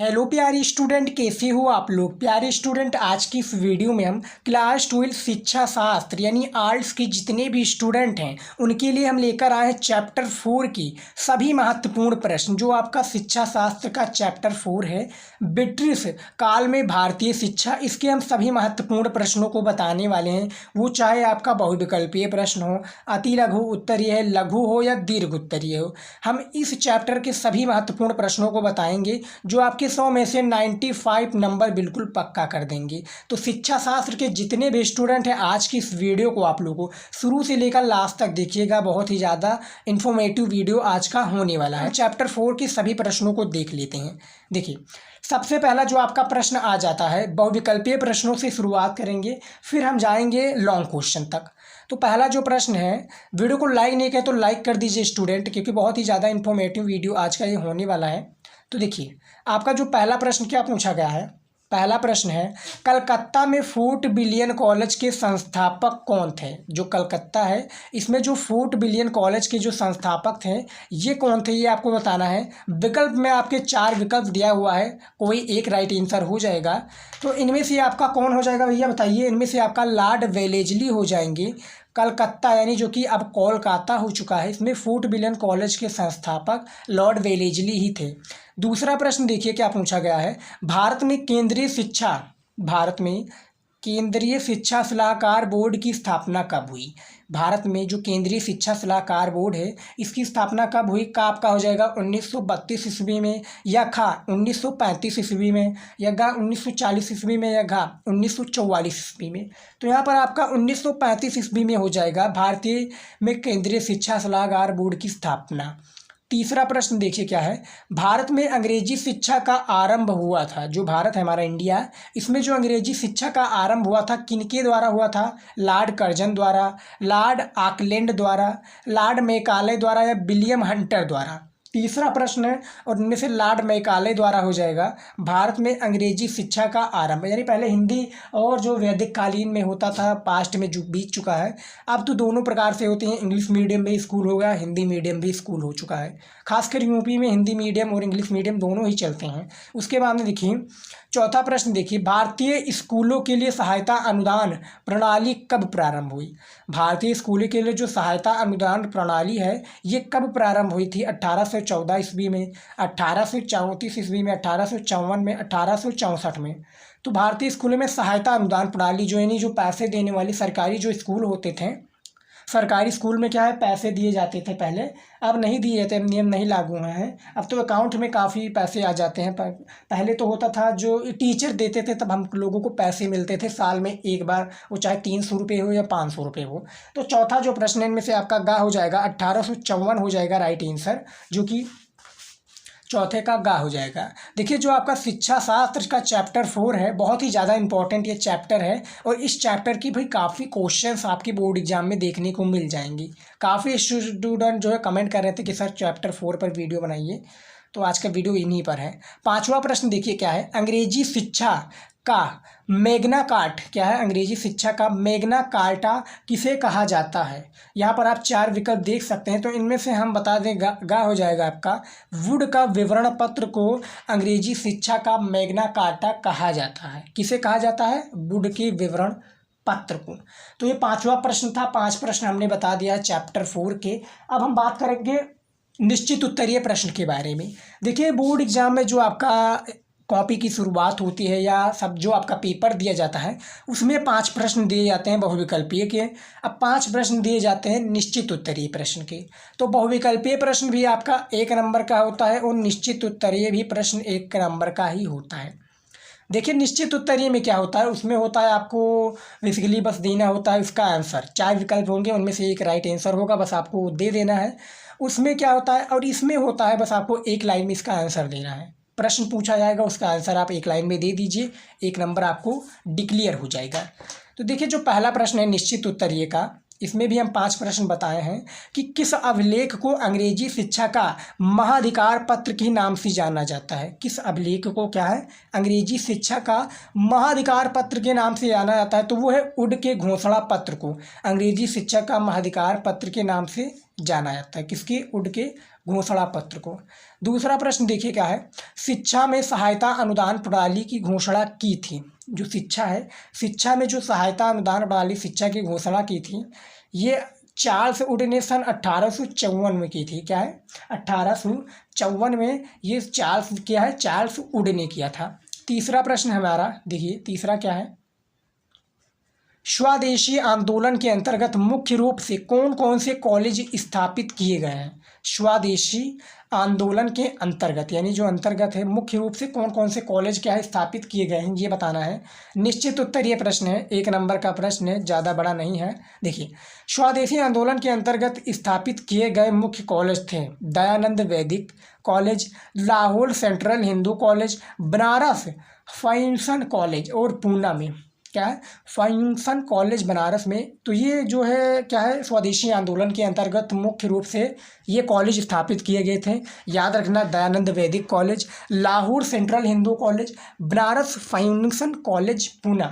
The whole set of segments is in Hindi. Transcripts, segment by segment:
हेलो प्यारे स्टूडेंट, कैसे हो आप लोग। प्यारे स्टूडेंट, आज की इस वीडियो में हम क्लास 12 शिक्षा शास्त्र यानी आर्ट्स के जितने भी स्टूडेंट हैं उनके लिए हम लेकर आए हैं चैप्टर 4 की सभी महत्वपूर्ण प्रश्न। जो आपका शिक्षा शास्त्र का चैप्टर 4 है, ब्रिटिश काल में भारतीय शिक्षा, इसके हम सभी महत्वपूर्ण प्रश्नों को बताने वाले हैं। वो चाहे आपका बहुविकल्पीय प्रश्न हो, अति लघु उत्तरीय है, लघु हो या दीर्घ उत्तरीय हो, हम इस चैप्टर के सभी महत्वपूर्ण प्रश्नों को बताएंगे जो आपके 100 में से 95 नंबर बिल्कुल पक्का कर देंगे। तो शिक्षा शास्त्र के जितने भी स्टूडेंट हैं, आज की इस वीडियो को आप लोगों को शुरू से लेकर लास्ट तक देखिएगा। बहुत ही ज़्यादा इन्फॉर्मेटिव वीडियो आज का होने वाला है। चैप्टर 4 के सभी प्रश्नों को देख लेते हैं। देखिए, सबसे पहला जो आपका प्रश्न आ जाता है, बहुविकल्पीय प्रश्नों से शुरुआत करेंगे, फिर हम जाएंगे लॉन्ग क्वेश्चन तक। तो पहला जो प्रश्न है, वीडियो को लाइक नहीं किया तो लाइक कर दीजिए स्टूडेंट, क्योंकि बहुत ही ज़्यादा इन्फॉर्मेटिव वीडियो आज का ये होने वाला है। तो देखिए, आपका जो पहला प्रश्न क्या पूछा गया है, पहला प्रश्न है, कलकत्ता में फोर्ट विलियम कॉलेज के संस्थापक कौन थे। जो कलकत्ता है, इसमें जो फोर्ट विलियम कॉलेज के जो संस्थापक थे ये कौन थे, ये आपको बताना है। विकल्प में आपके 4 विकल्प दिया हुआ है, कोई एक राइट आंसर हो जाएगा। तो इनमें से आपका कौन हो जाएगा भैया बताइए। इनमें से आपका लॉर्ड वेलेजली हो जाएंगे। कलकत्ता यानी जो कि अब कोलकाता हो चुका है, इसमें फोर्ट विलियम कॉलेज के संस्थापक लॉर्ड वेलेजली ही थे। दूसरा प्रश्न देखिए क्या पूछा गया है, भारत में केंद्रीय शिक्षा सलाहकार बोर्ड की स्थापना कब हुई। भारत में जो केंद्रीय शिक्षा सलाहकार बोर्ड है, इसकी स्थापना कब हुई। का आपका हो जाएगा 1932 ईस्वी में, या खा 1935 ईस्वी में, या गा 1940 ईस्वी में, या घा 1944 ईस्वी में। तो यहाँ पर आपका 1935 ईस्वी में हो जाएगा भारतीय में केंद्रीय शिक्षा सलाहकार बोर्ड की स्थापना। तीसरा प्रश्न देखिए क्या है, भारत में अंग्रेजी शिक्षा का आरंभ हुआ था। जो भारत है हमारा इंडिया, इसमें जो अंग्रेजी शिक्षा का आरंभ हुआ था किनके द्वारा हुआ था। लॉर्ड कर्जन द्वारा, लॉर्ड ऑकलैंड द्वारा, लॉर्ड मैकाले द्वारा, या विलियम हंटर द्वारा। तीसरा प्रश्न है, और इनमें से लॉर्ड मैकाले द्वारा हो जाएगा भारत में अंग्रेजी शिक्षा का आरंभ। यानी पहले हिंदी और जो वैदिक कालीन में होता था, पास्ट में जो बीत चुका है, अब तो दोनों प्रकार से होते हैं। इंग्लिश मीडियम भी स्कूल हो गया, हिंदी मीडियम भी स्कूल हो चुका है। खासकर यूपी में हिंदी मीडियम और इंग्लिश मीडियम दोनों ही चलते हैं। उसके बाद में देखिए चौथा प्रश्न, देखिए भारतीय स्कूलों के लिए सहायता अनुदान प्रणाली कब प्रारंभ हुई। भारतीय स्कूलों के लिए जो सहायता अनुदान प्रणाली है ये कब प्रारंभ हुई थी। 1814 ईस्वी में, 1834 ईस्वी में, 1854 में, 1864 में। तो भारतीय स्कूलों में सहायता अनुदान प्रणाली जो यानी जो पैसे देने वाली सरकारी जो स्कूल होते थे, सरकारी स्कूल में क्या है पैसे दिए जाते थे पहले, अब नहीं दिए जाते, नियम नहीं लागू हुए हैं। अब तो अकाउंट में काफ़ी पैसे आ जाते हैं। पहले तो होता था जो टीचर देते थे, तब हम लोगों को पैसे मिलते थे साल में एक बार, वो चाहे 300 रुपये हो या 500 रुपये हो। तो चौथा जो प्रश्न है इनमें से आपका गा हो जाएगा, 1854 हो जाएगा राइट आंसर, जो कि चौथे का गा हो जाएगा। देखिए, जो आपका शिक्षा शास्त्र का चैप्टर 4 है, बहुत ही ज़्यादा इंपॉर्टेंट ये चैप्टर है, और इस चैप्टर की भाई काफ़ी क्वेश्चंस आपके बोर्ड एग्जाम में देखने को मिल जाएंगी। काफ़ी स्टूडेंट जो है कमेंट कर रहे थे कि सर चैप्टर 4 पर वीडियो बनाइए, तो आज का वीडियो इन्हीं पर है। पांचवा प्रश्न देखिए क्या है, अंग्रेजी शिक्षा का मैग्ना कार्टा क्या है। अंग्रेजी शिक्षा का मैग्ना कार्टा किसे कहा जाता है। यहाँ पर आप 4 विकल्प देख सकते हैं, तो इनमें से हम बता दें गा हो जाएगा आपका, वुड का विवरण पत्र को अंग्रेजी शिक्षा का मैग्ना कार्टा कहा जाता है। किसे कहा जाता है, वुड के विवरण पत्र को। तो ये पांचवा प्रश्न था। 5 प्रश्न हमने बता दिया है चैप्टर 4 के। अब हम बात करेंगे निश्चित उत्तरीय प्रश्न के बारे में। देखिए, बोर्ड एग्जाम में जो आपका कॉपी की शुरुआत होती है या सब जो आपका पेपर दिया जाता है, उसमें 5 प्रश्न दिए जाते हैं बहुविकल्पीय के। अब 5 प्रश्न दिए जाते हैं निश्चित उत्तरीय प्रश्न के। तो बहुविकल्पीय प्रश्न भी आपका 1 नंबर का होता है, और निश्चित उत्तरीय भी प्रश्न 1 नंबर का ही होता है। देखिए, निश्चित उत्तरीय में क्या होता है, उसमें होता है आपको बेसिकली बस देना होता है उसका आंसर। 4 विकल्प होंगे, उनमें से एक राइट आंसर होगा, बस आपको दे देना है। उसमें क्या होता है, और इसमें होता है बस आपको 1 लाइन में इसका आंसर देना है। प्रश्न पूछा जाएगा, उसका आंसर आप 1 लाइन में दे दीजिए, 1 नंबर आपको डिक्लेयर हो जाएगा। तो देखिए, जो पहला प्रश्न है निश्चित उत्तरीय का, इसमें भी हम 5 प्रश्न बताए हैं कि किस अभिलेख को अंग्रेजी शिक्षा का महाधिकार पत्र के नाम से जाना जाता है। किस अभिलेख को क्या है, अंग्रेजी शिक्षा का महाधिकार पत्र के नाम से जाना जाता है, तो वो है वुड के घोषणा पत्र को अंग्रेजी शिक्षा का महाधिकार पत्र के नाम से जाना जाता है। किसके, वुड के घोषणा पत्र को। दूसरा प्रश्न देखिए क्या है, शिक्षा में सहायता अनुदान प्रणाली की घोषणा की थी। जो शिक्षा है, शिक्षा में जो सहायता अनुदान प्रणाली शिक्षा की घोषणा की थी, ये चार्ल्स वुड ने सन 1854 में की थी। क्या है, 1854 में ये चार्ल्स वुड ने किया था। तीसरा प्रश्न हमारा देखिए, तीसरा क्या है, स्वदेशी आंदोलन के अंतर्गत मुख्य रूप से कौन कौन से कॉलेज स्थापित किए गए हैं। स्वदेशी आंदोलन के अंतर्गत यानी जो अंतर्गत है, मुख्य रूप से कौन कौन से कॉलेज क्या है स्थापित किए गए हैं, ये बताना है। निश्चित उत्तर ये प्रश्न है, 1 नंबर का प्रश्न है, ज़्यादा बड़ा नहीं है। देखिए, स्वदेशी आंदोलन के अंतर्गत स्थापित किए गए मुख्य कॉलेज थे Dayanand Vedic college, Lahore central Hindu college, Banaras Fergusson college और पूना में। क्या है, फर्ग्यूसन कॉलेज बनारस में। तो ये जो है क्या है, स्वदेशी आंदोलन के अंतर्गत मुख्य रूप से ये कॉलेज स्थापित किए गए थे। याद रखना, Dayanand Vedic college, Lahore central Hindu college, Banaras Fergusson college, Poona.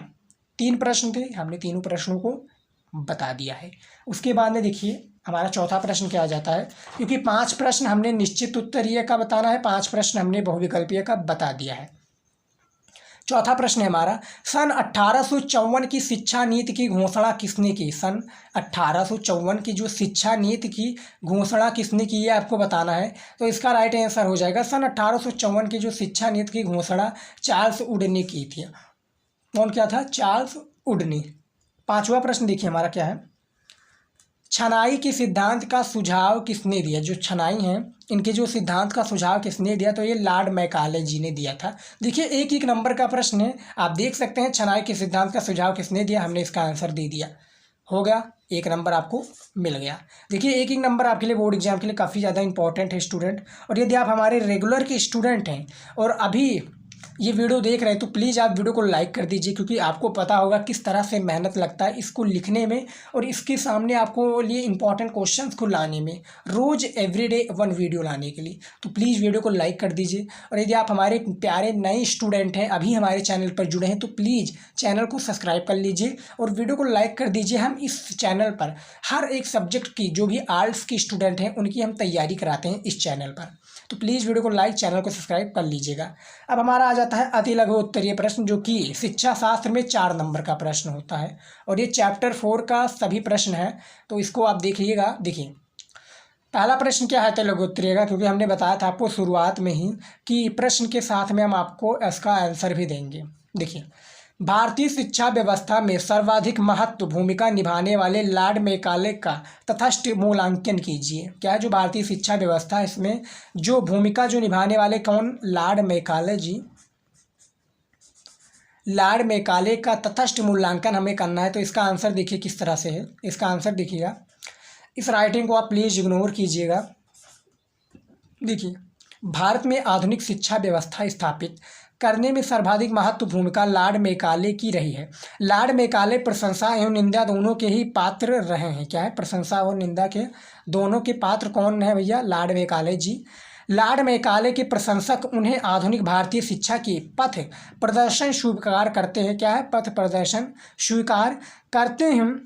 3 प्रश्न थे, हमने तीनों प्रश्नों को बता दिया है। उसके बाद में देखिए हमारा चौथा प्रश्न क्या आ जाता है, क्योंकि 5 प्रश्न हमने निश्चित उत्तरीय का बताना है, 5 प्रश्न हमने बहुविकल्पीय का बता दिया है। चौथा प्रश्न है हमारा, सन 1854 की शिक्षा नीति की घोषणा किसने की। सन 1854 की जो शिक्षा नीति की घोषणा किसने की, ये आपको बताना है। तो इसका राइट आंसर हो जाएगा, सन 1854 की जो शिक्षा नीति की घोषणा चार्ल्स वुड ने की थी। कौन क्या था, चार्ल्स वुड ने। 5वां प्रश्न देखिए हमारा क्या है, छनाई के सिद्धांत का सुझाव किसने दिया। जो छनाई हैं, इनके जो सिद्धांत का सुझाव किसने दिया, तो ये लॉर्ड मैकाले जी ने दिया था। देखिए 1 नंबर का प्रश्न है, आप देख सकते हैं छनाई के सिद्धांत का सुझाव किसने दिया, हमने इसका आंसर दे दिया, हो गया, 1 नंबर आपको मिल गया। देखिए 1 नंबर आपके लिए बोर्ड एग्जाम के लिए काफ़ी ज़्यादा इंपॉर्टेंट है स्टूडेंट। और यदि आप हमारे रेगुलर के स्टूडेंट हैं और अभी ये वीडियो देख रहे हैं, तो प्लीज़ आप वीडियो को लाइक कर दीजिए, क्योंकि आपको पता होगा किस तरह से मेहनत लगता है इसको लिखने में और इसके सामने आपको लिए इंपॉर्टेंट क्वेश्चंस को लाने में, रोज़ एवरीडे 1 वीडियो लाने के लिए। तो प्लीज़ वीडियो को लाइक कर दीजिए। और यदि आप हमारे प्यारे नए स्टूडेंट हैं, अभी हमारे चैनल पर जुड़े हैं, तो प्लीज़ चैनल को सब्सक्राइब कर लीजिए और वीडियो को लाइक कर दीजिए। हम इस चैनल पर हर एक सब्जेक्ट की, जो भी आर्ट्स के स्टूडेंट हैं, उनकी हम तैयारी कराते हैं इस चैनल पर। तो प्लीज़ वीडियो को लाइक, चैनल को सब्सक्राइब कर लीजिएगा। अब हमारा आ जाता है अति लघु उत्तरीय प्रश्न, जो कि शिक्षा शास्त्र में 4 नंबर का प्रश्न होता है और ये चैप्टर 4 का सभी प्रश्न है। तो इसको आप देखिएगा। देखिए पहला प्रश्न क्या है लघु उत्तरीय का, क्योंकि हमने बताया था आपको शुरुआत में ही कि प्रश्न के साथ में हम आपको इसका आंसर भी देंगे। देखिए, भारतीय शिक्षा व्यवस्था में सर्वाधिक महत्व भूमिका निभाने वाले लॉर्ड मैकाले का तथस्थ मूल्यांकन कीजिए। क्या है, जो भारतीय शिक्षा व्यवस्था है इसमें जो भूमिका जो निभाने वाले कौन, लॉर्ड मैकाले जी। लॉर्ड मैकाले का तथस्थ मूल्यांकन हमें करना है। तो इसका आंसर देखिए किस तरह से है। इसका आंसर देखिएगा, इस राइटिंग को आप प्लीज़ इग्नोर कीजिएगा। देखिए, भारत में आधुनिक शिक्षा व्यवस्था स्थापित करने में सर्वाधिक महत्व भूमिका लॉर्ड मैकाले की रही है। लॉर्ड मैकाले प्रशंसा एवं निंदा दोनों के ही पात्र रहे हैं। क्या है, प्रशंसा और निंदा के दोनों के पात्र कौन है भैया, लॉर्ड मैकाले जी। लॉर्ड मैकाले के प्रशंसक उन्हें आधुनिक भारतीय शिक्षा की पथ प्रदर्शन स्वीकार करते हैं। क्या है, पथ प्रदर्शन स्वीकार करते हैं।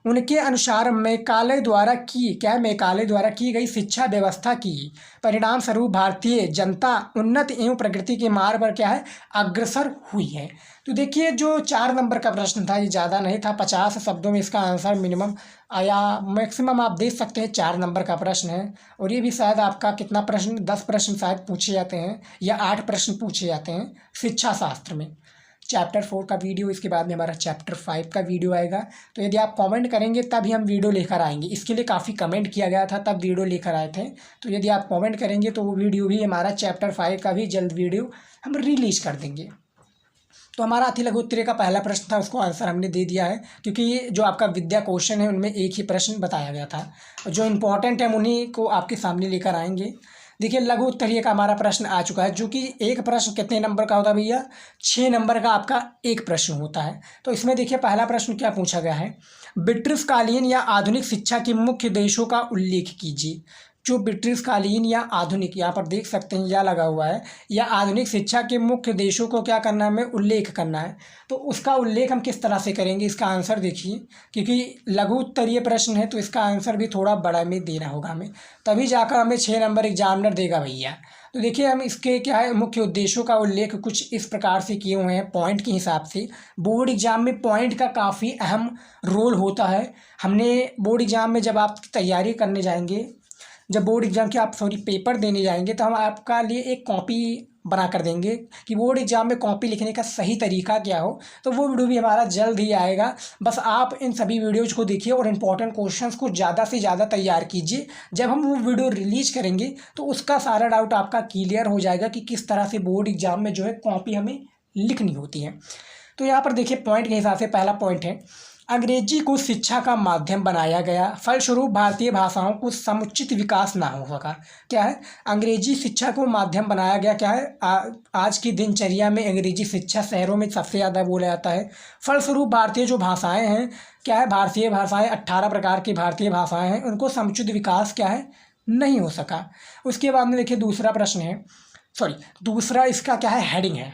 उनके अनुसार मैकाले द्वारा की गई शिक्षा व्यवस्था की परिणाम स्वरूप भारतीय जनता उन्नति एवं प्रगति के मार्ग पर क्या है, अग्रसर हुई है। तो देखिए जो 4 नंबर का प्रश्न था, ये ज़्यादा नहीं था, 50 शब्दों में इसका आंसर मिनिमम आया, मैक्सिमम आप देख सकते हैं 4 नंबर का प्रश्न है। और ये भी शायद आपका कितना प्रश्न, 10 प्रश्न शायद पूछे जाते हैं या 8 प्रश्न पूछे जाते हैं शिक्षा शास्त्र में। चैप्टर 4 का वीडियो, इसके बाद में हमारा चैप्टर 5 का वीडियो आएगा। तो यदि आप कमेंट करेंगे तभी हम वीडियो लेकर आएंगे। इसके लिए काफ़ी कमेंट किया गया था, तब वीडियो लेकर आए थे। तो यदि आप कमेंट करेंगे तो वो वीडियो भी, हमारा चैप्टर 5 का भी जल्द वीडियो हम रिलीज़ कर देंगे। तो हमारा अति लघु उत्तरीय का पहला प्रश्न था, उसको आंसर हमने दे दिया है, क्योंकि ये जो आपका विद्या क्वेश्चन है उनमें एक ही प्रश्न बताया गया था। जो इम्पोर्टेंट है उन्हीं को आपके सामने लेकर आएंगे। देखिए लघु उत्तरीय का हमारा प्रश्न आ चुका है, जो कि एक प्रश्न कितने नंबर का होता है भैया, 6 नंबर का आपका एक प्रश्न होता है। तो इसमें देखिए पहला प्रश्न क्या पूछा गया है, ब्रिटिशकालीन या आधुनिक शिक्षा के मुख्य देशों का उल्लेख कीजिए। जो ब्रिटिशकालीन या आधुनिक, यहाँ पर देख सकते हैं या लगा हुआ है, या आधुनिक शिक्षा के मुख्य देशों को क्या करना है, हमें उल्लेख करना है। तो उसका उल्लेख हम किस तरह से करेंगे, इसका आंसर देखिए, क्योंकि लघु उत्तरीय प्रश्न है तो इसका आंसर भी थोड़ा बड़ा में देना होगा हमें, तभी जाकर हमें 6 नंबर एग्जामिनर देगा भैया। तो देखिए हम इसके क्या है, मुख्य उद्देश्यों का उल्लेख कुछ इस प्रकार से किए हुए हैं पॉइंट के हिसाब से। बोर्ड एग्जाम में पॉइंट का काफ़ी अहम रोल होता है। हमने बोर्ड एग्जाम में जब आप तैयारी करने जाएंगे, जब बोर्ड एग्जाम के आप पेपर देने जाएंगे, तो हम आपका लिए एक कॉपी बना कर देंगे कि बोर्ड एग्जाम में कॉपी लिखने का सही तरीका क्या हो। तो वो वीडियो भी हमारा जल्द ही आएगा। बस आप इन सभी वीडियोज़ को देखिए और इंपॉर्टेंट क्वेश्चंस को ज़्यादा से ज़्यादा तैयार कीजिए। जब हम वो वीडियो रिलीज करेंगे तो उसका सारा डाउट आपका क्लियर हो जाएगा कि किस तरह से बोर्ड एग्जाम में जो है कॉपी हमें लिखनी होती है। तो यहाँ पर देखिए पॉइंट के हिसाब से पहला पॉइंट है, अंग्रेजी को शिक्षा का माध्यम बनाया गया, फलस्वरूप भारतीय भाषाओं को समुचित विकास ना हो सका। क्या है, अंग्रेजी शिक्षा को माध्यम बनाया गया। क्या है, आज की दिनचर्या में अंग्रेजी शिक्षा शहरों में सबसे ज़्यादा बोला जाता है। फलस्वरूप भारतीय जो भाषाएं हैं, क्या है, भारतीय भाषाएं 18 प्रकार की भारतीय भाषाएं हैं, उनको समुचित विकास क्या है, नहीं हो सका। उसके बाद में देखिए दूसरा प्रश्न है, दूसरा इसका क्या है, हेडिंग है,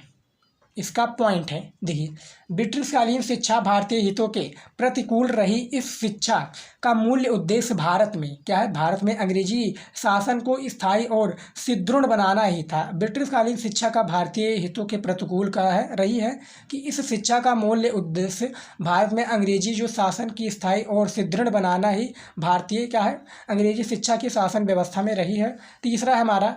इसका पॉइंट है। देखिए, ब्रिटिशकालीन शिक्षा भारतीय हितों के प्रतिकूल रही। इस शिक्षा का मूल्य उद्देश्य भारत में क्या है, भारत में अंग्रेजी शासन को स्थायी और सुदृढ़ बनाना ही था। ब्रिटिशकालीन शिक्षा का भारतीय हितों के प्रतिकूल का है रही है कि इस शिक्षा का मूल्य उद्देश्य भारत में अंग्रेजी जो शासन की स्थायी और सुदृढ़ बनाना ही भारतीय क्या है, अंग्रेजी शिक्षा की शासन व्यवस्था में रही है। तीसरा है हमारा,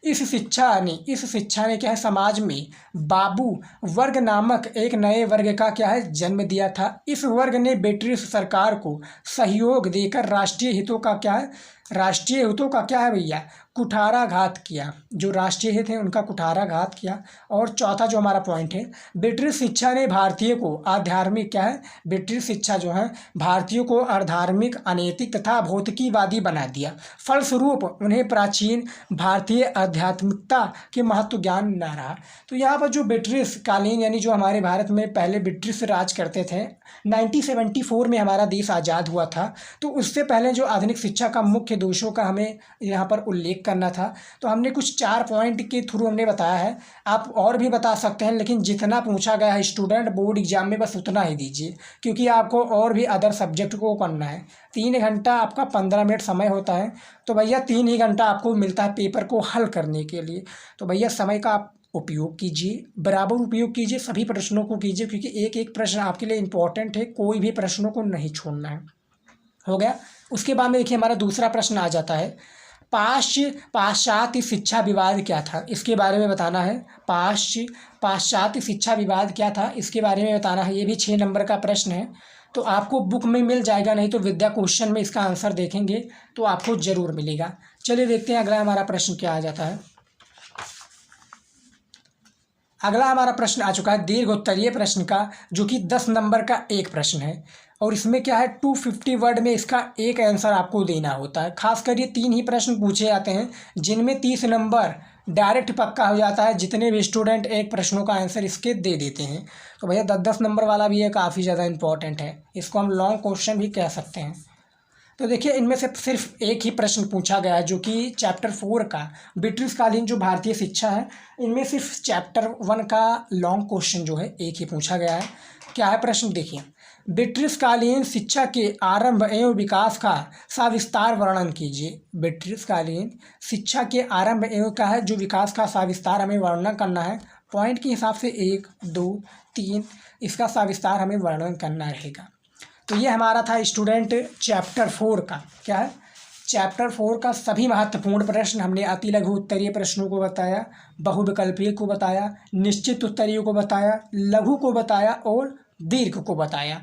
इस शिक्षा ने क्या है, समाज में बाबू वर्ग नामक एक नए वर्ग का क्या है, जन्म दिया था। इस वर्ग ने ब्रिटिश सरकार को सहयोग देकर राष्ट्रीय हितों का क्या है भैया, कुठाराघात किया। जो राष्ट्रीय हित है उनका कुठाराघात किया। और चौथा जो हमारा पॉइंट है, ब्रिटिश शिक्षा ने भारतीय को आध्यात्मिक क्या है, ब्रिटिश शिक्षा जो है भारतीयों को आध्यात्मिक, अनैतिक तथा भौतिकीवादी बना दिया। फलस्वरूप उन्हें प्राचीन भारतीय आध्यात्मिकता के महत्व ज्ञान न रहा। तो यहाँ पर जो ब्रिटिश कालीन यानी जो हमारे भारत में पहले ब्रिटिश राज करते थे, 1974 में हमारा देश आज़ाद हुआ था। तो उससे पहले जो आधुनिक शिक्षा का मुख्य दोषों का हमें यहाँ पर उल्लेख करना था। तो हमने कुछ 4 पॉइंट के थ्रू हमने बताया है। आप और भी बता सकते हैं, लेकिन जितना पूछा गया है स्टूडेंट बोर्ड एग्जाम में बस उतना ही दीजिए, क्योंकि आपको और भी अदर सब्जेक्ट को करना है। 3 घंटा आपका 15 मिनट समय होता है, तो भैया 3 ही घंटा आपको मिलता है पेपर को हल करने के लिए। तो भैया समय का आप उपयोग कीजिए, बराबर उपयोग कीजिए, सभी प्रश्नों को कीजिए, क्योंकि एक एक प्रश्न आपके लिए इंपॉर्टेंट है, कोई भी प्रश्नों को नहीं छोड़ना है। हो गया। उसके बाद में देखिए हमारा दूसरा प्रश्न आ जाता है, पाश्चात्य शिक्षा विवाद क्या था, इसके बारे में बताना है। पाश्चात्य शिक्षा विवाद क्या था, इसके बारे में बताना है। ये भी 6 नंबर का प्रश्न है, तो आपको बुक में मिल जाएगा, नहीं तो विद्या क्वेश्चन में इसका आंसर देखेंगे तो आपको ज़रूर मिलेगा। चलिए देखते हैं अगला हमारा प्रश्न क्या आ जाता है। अगला हमारा प्रश्न आ चुका है दीर्घ उत्तरीय प्रश्न का, जो कि 10 नंबर का एक प्रश्न है। और इसमें क्या है, 250 वर्ड में इसका एक आंसर आपको देना होता है। खासकर ये 3 ही प्रश्न पूछे जाते हैं, जिनमें 30 नंबर डायरेक्ट पक्का हो जाता है। जितने भी स्टूडेंट एक प्रश्नों का आंसर इसके दे देते हैं। तो भैया 10-10 नंबर वाला भी ये काफ़ी ज़्यादा इंपॉर्टेंट है, इसको हम लॉन्ग क्वेश्चन भी कह सकते हैं। तो देखिए इनमें से सिर्फ एक ही प्रश्न पूछा गया है, जो कि चैप्टर 4 का ब्रिटिशकालीन जो भारतीय शिक्षा है, इनमें सिर्फ चैप्टर 1 का लॉन्ग क्वेश्चन जो है एक ही पूछा गया है। क्या है प्रश्न, देखिए, ब्रिटिशकालीन शिक्षा के आरंभ एवं विकास का सविस्तार वर्णन कीजिए। ब्रिटिशकालीन शिक्षा के आरंभ एवं का है जो विकास का सविस्तार हमें वर्णन करना है। पॉइंट के हिसाब से 1, 2, 3 इसका सविस्तार हमें वर्णन करना रहेगा। तो ये हमारा था स्टूडेंट चैप्टर 4 का। क्या है, चैप्टर 4 का सभी महत्वपूर्ण प्रश्न हमने अति लघु उत्तरीय प्रश्नों को बताया, बहुविकल्पीय को बताया, निश्चित उत्तरीय को बताया, लघु को बताया और दीर्घ को बताया।